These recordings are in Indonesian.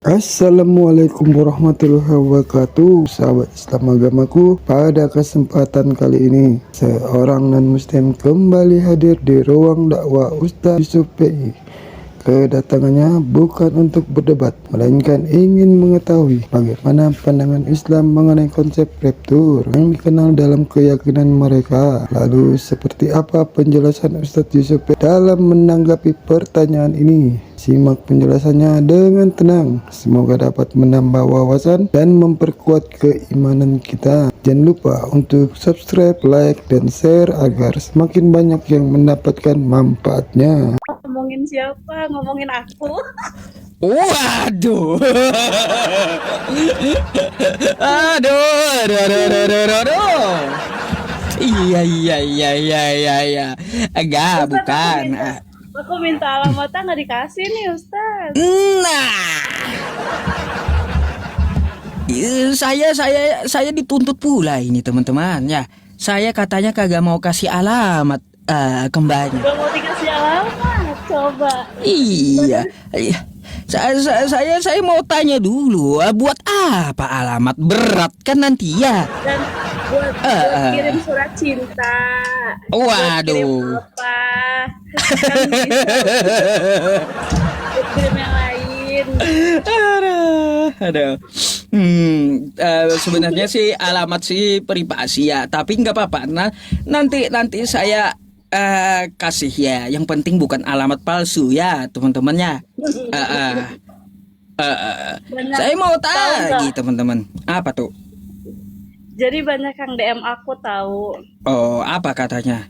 Assalamualaikum warahmatullahi wabarakatuh, sahabat Islam agamaku. Pada kesempatan kali ini, seorang non-muslim kembali hadir di ruang dakwah Ustaz Yusuf PI. Kedatangannya bukan untuk berdebat, melainkan ingin mengetahui bagaimana pandangan Islam mengenai konsep raptur yang dikenal dalam keyakinan mereka. Lalu seperti apa penjelasan Ustaz Yusuf dalam menanggapi pertanyaan ini? Simak penjelasannya dengan tenang. Semoga dapat menambah wawasan dan memperkuat keimanan kita. Jangan lupa untuk subscribe, like, dan share agar semakin banyak yang mendapatkan manfaatnya. Ngomongin siapa? Ngomongin aku. Waduh. Aduh. Iya. Enggak, Ustaz, bukan. Aku minta alamatnya nggak dikasih nih, Ustaz. Nah, saya dituntut pula ini teman-teman ya. Saya katanya kagak mau kasih alamat kembali. Gak mau dikasih alamat, coba. Iya. Saya mau tanya dulu, buat apa alamat berat kan nanti ya? Dan buat kirim surat cinta. Buat kirim Waduh. apa? Kan bisa buat kirim yang lain. Aduh. Sebenarnya sih alamat sih privasi ya, tapi nggak apa-apa. Nah, nanti saya kasih ya. Yang penting bukan alamat palsu ya, teman-temannya. Saya mau tanya teman-teman. Apa tuh? Jadi banyak yang DM aku tahu. Oh, apa katanya?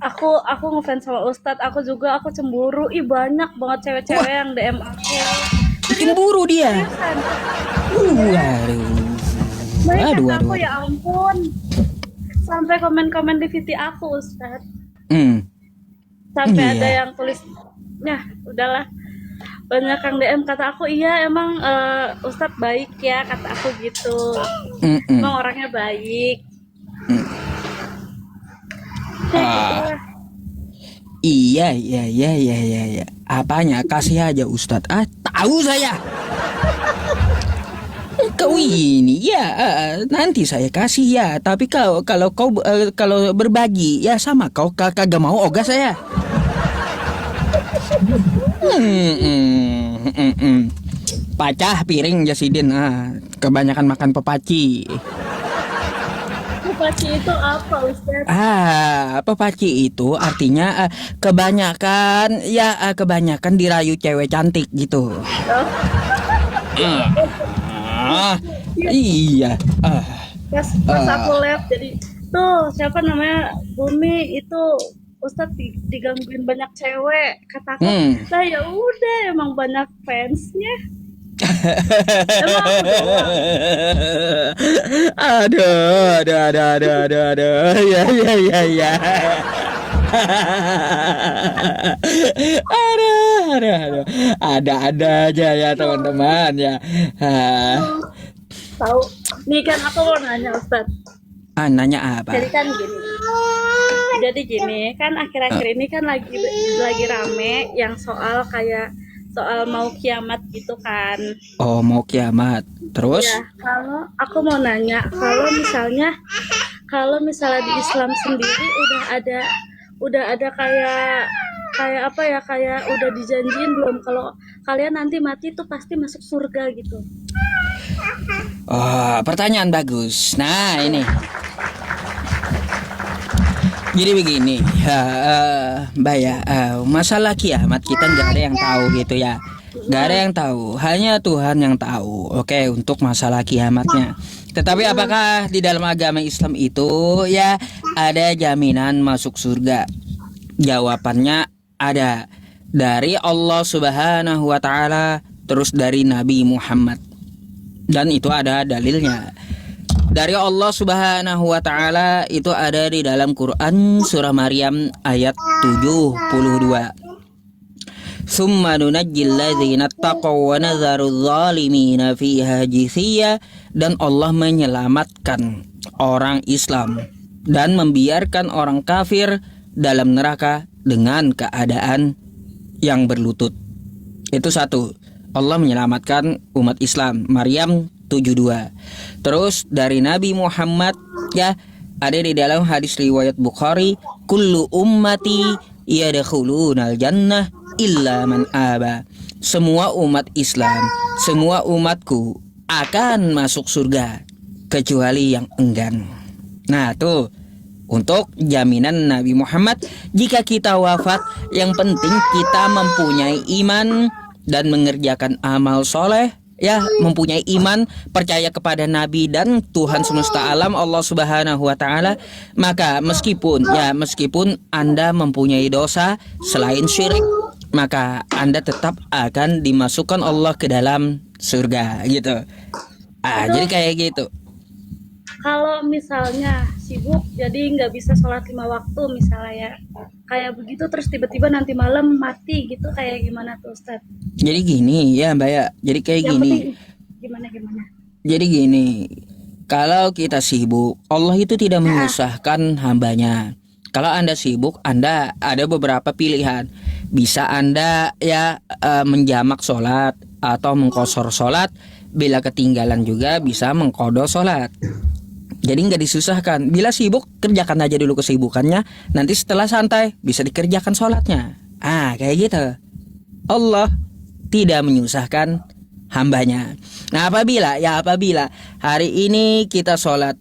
Aku ngefans sama Ustadz, aku cemburu. Ih, banyak banget cewek-cewek yang DM aku. Cemburu dia. Mereka Waduh. aku ya ampun. Sampai komen-komen di VT aku, Ustadz. Sampai Iya. ada yang tulis, ya udahlah. Banyak yang DM kata aku, iya emang Ustadz baik ya, kata aku gitu. Emang orangnya baik. Iya. Apanya? Kasih aja Ustadz. Tahu saya. Kau ini ya, nanti saya kasih ya. Tapi kalau kau kalau berbagi ya sama kau kagak mau ogah saya. Pacah piring Jasidin. Kebanyakan makan pepaci. Pepaci itu apa, Ustadz? Pepaci itu artinya kebanyakan dirayu cewek cantik gitu. Iya. Pas aku live, jadi tuh siapa namanya Bumi itu Ustadz digangguin banyak cewek, kata aku. Nah ya udah, emang banyak fansnya. Emang aku doang. Aduh. Ya. Aduh. Ada aja ya teman-teman ya. Tahu? Nih kan aku mau nanya Ustadz. Nanya apa? Jadi gini, kan akhir-akhir ini kan lagi rame yang soal mau kiamat gitu kan. Oh, mau kiamat. Terus? Ya, kalau aku mau nanya, kalau misalnya di Islam sendiri udah ada kayak apa ya, kayak udah dijanjiin belum kalau kalian nanti mati tuh pasti masuk surga gitu. Oh, pertanyaan bagus. Nah, ini. Jadi begini, Mbak ya, masalah kiamat kita nggak ada yang tahu gitu ya, nggak ada yang tahu, hanya Tuhan yang tahu. Oke, untuk masalah kiamatnya. Tetapi apakah di dalam agama Islam itu ya ada jaminan masuk surga? Jawabannya ada dari Allah Subhanahu wa Ta'ala, terus dari Nabi Muhammad, dan itu ada dalilnya. Dari Allah Subhanahu wa Ta'ala itu ada di dalam Quran surah Maryam ayat 72. Summa nunajjil ladzina taqaw wa nadharul zalimina fiha jithiya, dan Allah menyelamatkan orang Islam dan membiarkan orang kafir dalam neraka dengan keadaan yang berlutut. Itu satu. Allah menyelamatkan umat Islam. Maryam 72. Terus dari Nabi Muhammad ya, ada di dalam hadis riwayat Bukhari, kullu ummati yadkhulunal jannah illa man aba. Semua umat Islam, semua umatku akan masuk surga kecuali yang enggan. Nah tuh, untuk jaminan Nabi Muhammad, jika kita wafat, yang penting kita mempunyai iman dan mengerjakan amal soleh, ya, mempunyai iman, percaya kepada Nabi dan Tuhan semesta alam Allah Subhanahu wa taala, maka meskipun Anda mempunyai dosa selain syirik, maka Anda tetap akan dimasukkan Allah ke dalam surga gitu. Jadi kayak gitu. Kalau misalnya sibuk jadi nggak bisa sholat 5 waktu misalnya ya, kayak begitu terus tiba-tiba nanti malam mati gitu, kayak gimana tuh Ustaz? Jadi gini ya Mbak ya, jadi kayak Yang gini. penting gimana? Jadi gini, kalau kita sibuk, Allah itu tidak menyusahkan hambanya. Kalau Anda sibuk, Anda ada beberapa pilihan. Bisa Anda ya menjamak sholat atau mengkosor sholat. Bila ketinggalan juga bisa mengqadha sholat. Jadi nggak disusahkan. Bila sibuk, kerjakan aja dulu kesibukannya. Nanti setelah santai bisa dikerjakan sholatnya. Kayak gitu. Allah tidak menyusahkan hambanya. Nah apabila hari ini kita sholat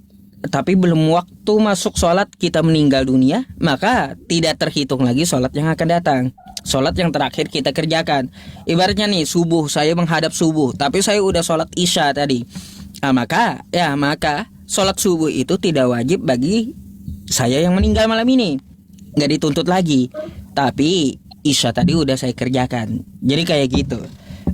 tapi belum waktu masuk sholat, kita meninggal dunia, maka tidak terhitung lagi sholat yang akan datang. Sholat yang terakhir kita kerjakan. Ibaratnya nih, subuh, saya menghadap subuh, tapi saya udah sholat isya tadi. Maka sholat subuh itu tidak wajib bagi saya yang meninggal malam ini. Nggak dituntut lagi. Tapi isya tadi udah saya kerjakan. Jadi kayak gitu.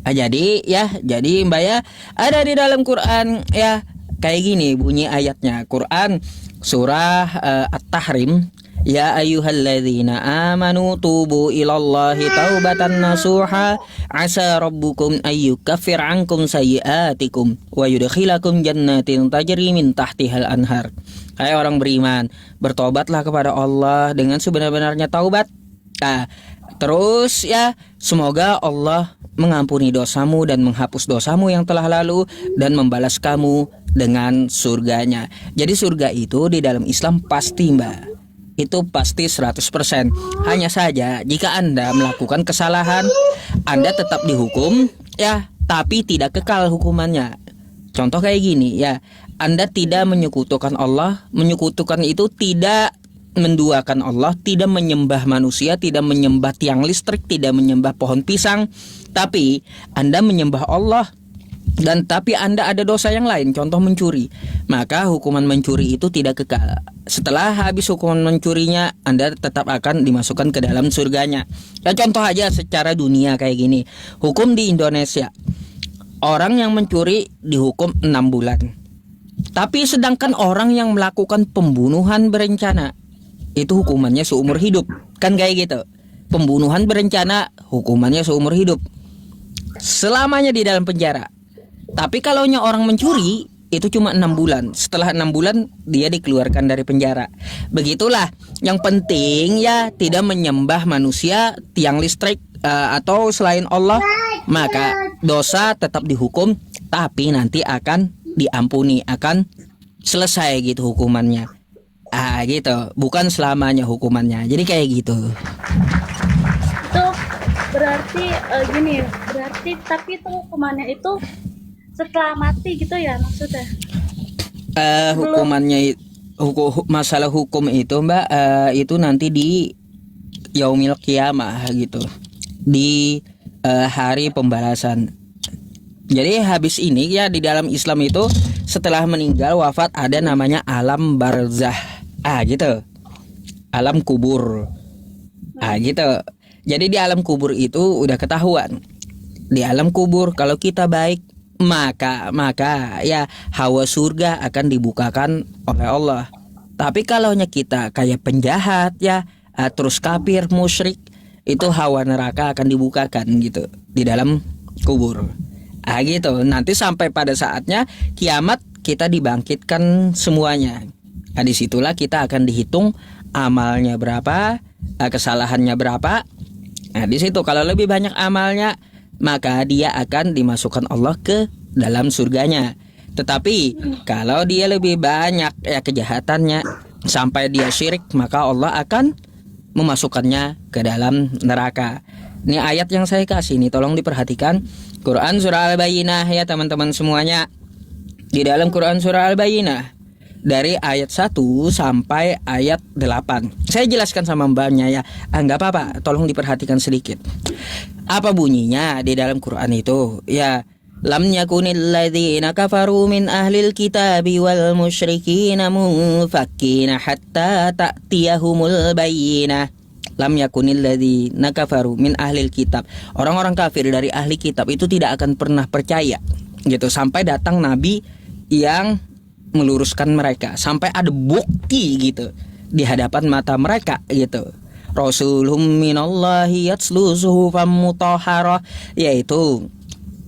Jadi Mbak ya, ada di dalam Quran ya, kayak gini bunyi ayatnya. Quran surah At-Tahrim, ya ayyuhalladzina amanu tubu ilallahi taubatan nasuha asa rabbukum ayyukaffir ankum sayyiatikum wa yudkhilakum jannatin tajri min tahtihal anhar. Hai orang beriman, bertobatlah kepada Allah dengan sebenar-benarnya taubat. Terus ya, semoga Allah mengampuni dosamu dan menghapus dosamu yang telah lalu dan membalas kamu dengan surganya. Jadi surga itu di dalam Islam pasti Mbak, itu pasti 100%. Hanya saja jika Anda melakukan kesalahan, Anda tetap dihukum ya, tapi tidak kekal hukumannya. Contoh kayak gini ya, Anda tidak menyekutukan Allah. Menyekutukan itu tidak menduakan Allah, tidak menyembah manusia, tidak menyembah tiang listrik, tidak menyembah pohon pisang, tapi Anda menyembah Allah. Dan tapi Anda ada dosa yang lain, contoh mencuri, maka hukuman mencuri itu tidak kekal. Setelah habis hukuman mencurinya, Anda tetap akan dimasukkan ke dalam surganya. Dan contoh aja secara dunia kayak gini, hukum di Indonesia, orang yang mencuri dihukum 6 bulan. Tapi sedangkan orang yang melakukan pembunuhan berencana, itu hukumannya seumur hidup. Kan kayak gitu. Pembunuhan berencana hukumannya seumur hidup, selamanya di dalam penjara. Tapi kalau orang mencuri itu cuma 6 bulan. Setelah 6 bulan dia dikeluarkan dari penjara. Begitulah. Yang penting ya tidak menyembah manusia, tiang listrik atau selain Allah, maka dosa tetap dihukum, tapi nanti akan diampuni, akan selesai gitu hukumannya. Gitu, bukan selamanya hukumannya. Jadi kayak gitu. Itu berarti gini, berarti tapi itu hukumannya itu setelah mati gitu ya maksudnya? Hukumannya masalah hukum itu Mbak, itu nanti di yaumil qiyamah gitu, di hari pembalasan. Jadi habis ini ya, di dalam Islam itu setelah meninggal wafat ada namanya alam barzah. Gitu. Alam kubur. Gitu. Jadi di alam kubur itu udah ketahuan. Di alam kubur kalau kita baik, maka ya hawa surga akan dibukakan oleh Allah. Tapi kalau kita kayak penjahat ya, terus kafir, musyrik, itu hawa neraka akan dibukakan gitu di dalam kubur. Gitu. Nanti sampai pada saatnya kiamat kita dibangkitkan semuanya. Disitulah kita akan dihitung amalnya berapa, kesalahannya berapa. Di situ kalau lebih banyak amalnya, maka dia akan dimasukkan Allah ke dalam surganya. Tetapi kalau dia lebih banyak ya kejahatannya sampai dia syirik, maka Allah akan memasukkannya ke dalam neraka. Ini ayat yang saya kasih ini, tolong diperhatikan. Quran surah Al-Bayyinah ya teman-teman semuanya. Di dalam Quran surah Al-Bayyinah dari ayat 1 sampai ayat 8. Saya jelaskan sama mbaknya ya. Enggak apa-apa, tolong diperhatikan sedikit. Apa bunyinya di dalam Quran itu? Ya, lam yakunil ladzina kafaru min ahlil kitabi wal musyrikina munfakkina hatta ta'tiyahumul bayyinah. Lam yakunil ladzina kafaru min ahlil kitab. Orang-orang kafir dari ahli kitab itu tidak akan pernah percaya gitu sampai datang nabi yang meluruskan mereka, sampai ada bukti gitu di hadapan mata mereka gitu. Rasulhum minallahi yatslu suhufam mutahharah, yaitu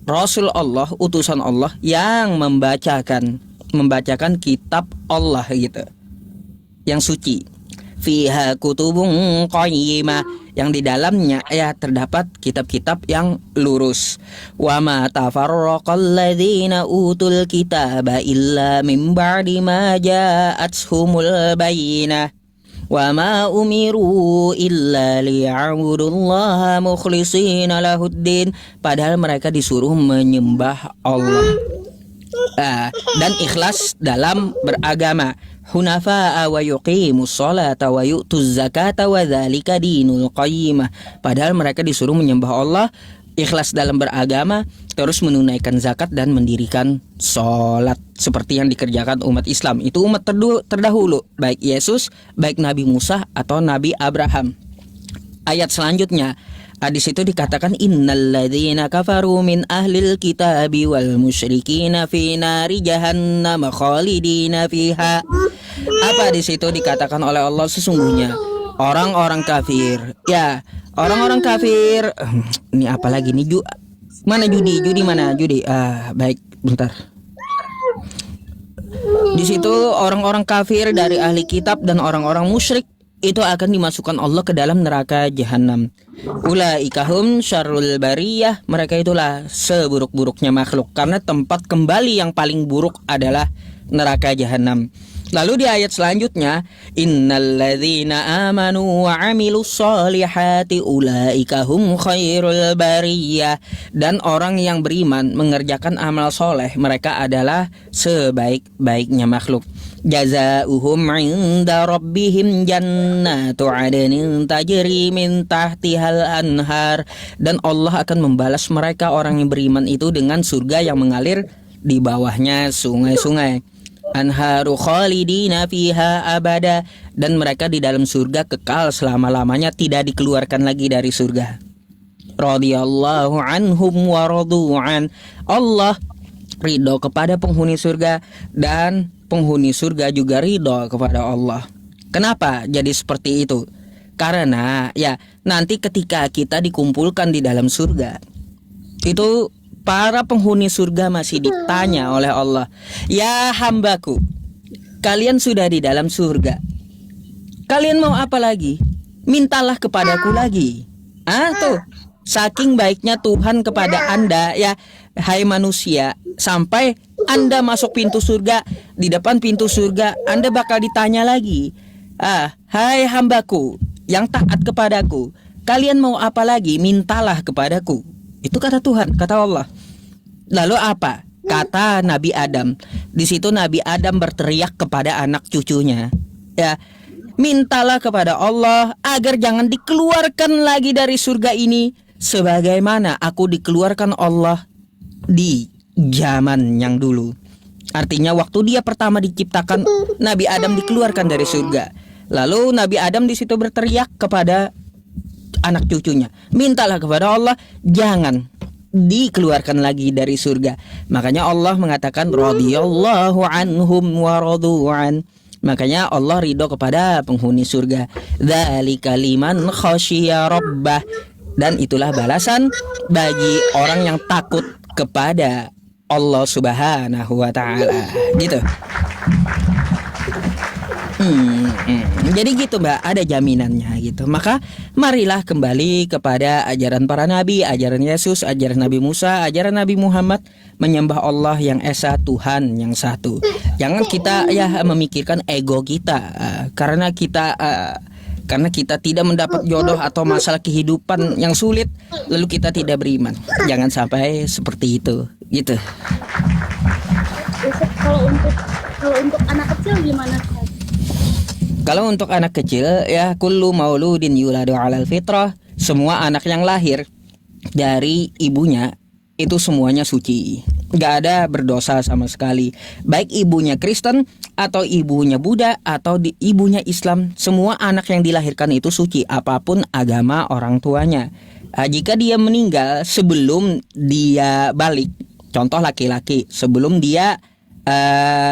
Rasul Allah, utusan Allah yang membacakan kitab Allah gitu, yang suci. Fiha kutubun qayyimah, yang di dalamnya ya terdapat kitab-kitab yang lurus. Wa ma tafarraqal ladzina utul kitaba illa min ba'di ma ja'atuhumul bayyinah. Wa ma umiru illa liya'budullaha mukhlishina lahuddin, padahal mereka disuruh menyembah Allah dan ikhlas dalam beragama. Hunafa'a wa yuqimus sholata wa yu'tuz zakata wa dzalika dinul qayyimah, padahal mereka disuruh menyembah Allah, ikhlas dalam beragama, terus menunaikan zakat dan mendirikan sholat seperti yang dikerjakan umat Islam. Itu umat terdahulu, baik Yesus, baik Nabi Musa atau Nabi Abraham. Ayat selanjutnya di situ dikatakan innal ladzina kafaru min ahlil kitabi wal musyrikina fi nari jahannam khalidina fiha. Apa di situ dikatakan oleh Allah? Sesungguhnya orang-orang kafir, ya orang-orang kafir. Ini apa lagi nih? Mana judi mana judi? Baik, bentar. Di situ orang-orang kafir dari ahli kitab dan orang-orang musyrik itu akan dimasukkan Allah ke dalam neraka jahanam. Ulaika hum syarrul bariyah, mereka itulah seburuk-buruknya makhluk, karena tempat kembali yang paling buruk adalah neraka jahanam. Lalu di ayat selanjutnya, innalladzina amanu wa amilus solihati ulaika hum khairul bariyah, dan orang yang beriman mengerjakan amal soleh, mereka adalah sebaik-baiknya makhluk. Jazaohum 'inda rabbihim jannatu 'adnin tajri min tahtihal anhar, dan Allah akan membalas mereka orang yang beriman itu dengan surga yang mengalir di bawahnya sungai-sungai. Anharu khalidina fiha abada, dan mereka di dalam surga kekal selama-lamanya, tidak dikeluarkan lagi dari surga. Radhiyallahu anhum wa radu'an, Allah ridho kepada penghuni surga dan penghuni surga juga ridho kepada Allah. Kenapa jadi seperti itu? Karena ya nanti ketika kita dikumpulkan di dalam surga, itu para penghuni surga masih ditanya oleh Allah, ya hambaku, kalian sudah di dalam surga, kalian mau apa lagi? Mintalah kepadaku lagi. Tuh, saking baiknya Tuhan kepada Anda ya, hai manusia, sampai Anda masuk pintu surga, di depan pintu surga Anda bakal ditanya lagi, hai hambaku yang taat kepadaku, kalian mau apa lagi? Mintalah kepadaku. Itu kata Tuhan, kata Allah. Lalu apa? Kata Nabi Adam. Di situ Nabi Adam berteriak kepada anak cucunya, ya, mintalah kepada Allah agar jangan dikeluarkan lagi dari surga ini sebagaimana aku dikeluarkan Allah di zaman yang dulu. Artinya waktu dia pertama diciptakan, Nabi Adam dikeluarkan dari surga. Lalu Nabi Adam di situ berteriak kepada anak cucunya, mintalah kepada Allah jangan dikeluarkan lagi dari surga. Makanya Allah mengatakan radhiyallahu anhum wa radu'an. Makanya Allah ridho kepada penghuni surga. Dzalika liman khasyiya rabbah, dan itulah balasan bagi orang yang takut kepada Allah Subhanahu wa taala. Gitu. Jadi gitu Mbak, ada jaminannya gitu. Maka marilah kembali kepada ajaran para nabi, ajaran Yesus, ajaran Nabi Musa, ajaran Nabi Muhammad, menyembah Allah yang esa, Tuhan yang satu. Jangan kita ya memikirkan ego kita, karena kita tidak mendapat jodoh atau masalah kehidupan yang sulit lalu kita tidak beriman. Jangan sampai seperti itu gitu. Ustaz, kalau untuk anak kecil gimana, Ustaz? Kalau untuk anak kecil ya kullu mauludin yuladu 'alal fitrah, semua anak yang lahir dari ibunya itu semuanya suci. Gak ada berdosa sama sekali. Baik ibunya Kristen atau ibunya Buddha atau ibunya Islam, semua anak yang dilahirkan itu suci apapun agama orang tuanya. Jika dia meninggal sebelum dia balik, contoh laki-laki, sebelum dia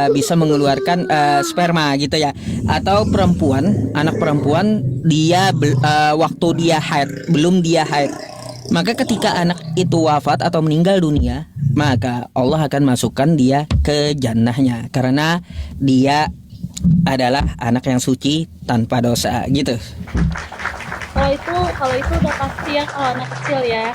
bisa mengeluarkan sperma gitu ya, atau perempuan, anak perempuan dia waktu dia haid, belum dia haid, maka ketika anak itu wafat atau meninggal dunia, maka Allah akan masukkan dia ke jannahnya karena dia adalah anak yang suci tanpa dosa gitu. Kalau itu udah pasti ya kalau anak kecil ya.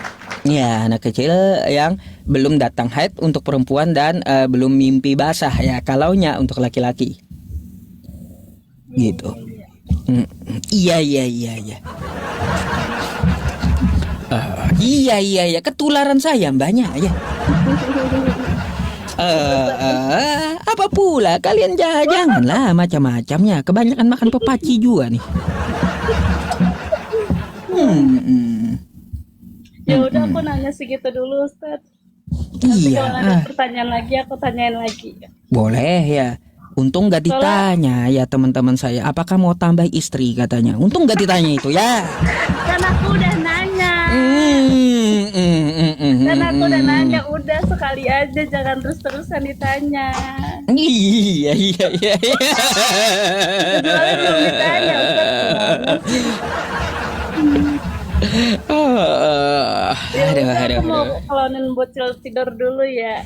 Ya, anak kecil yang belum datang haid untuk perempuan dan belum mimpi basah ya kalaunya untuk laki-laki. Gitu. Iya. Iya, ketularan saya mbaknya ya. Apa pula kalian janganlah macam-macamnya, kebanyakan makan pepaci juga nih. Ya udah, aku nanya segitu dulu, Ustaz. Nanti kalau ada pertanyaan lagi aku tanyain lagi. Boleh ya. Untung gak ditanya ya teman-teman saya, apakah mau tambah istri katanya. Untung gak ditanya itu ya. Kan aku udah nanya. Udah sekali aja, jangan terus-terusan ditanya. Iya. Soalnya belum ditanya, Ustaz. Aduh. Aku mau kalonin bocil tidur dulu ya.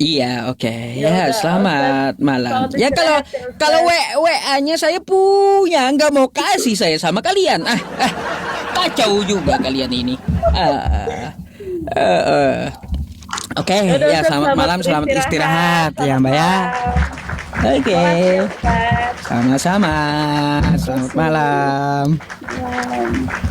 Iya, oke. Ya udah, Selamat malam. selamat Ya kalau istirahat, Ustaz. kalau WA-nya saya punya, nggak mau kasih saya sama kalian. Kacau juga kalian ini. Oke, Yaudah, ya Ustaz, selamat malam, selamat istirahat ya Mbak ya. Oke. Makasih, Ustaz. Sama-sama. Selamat malam. Malam.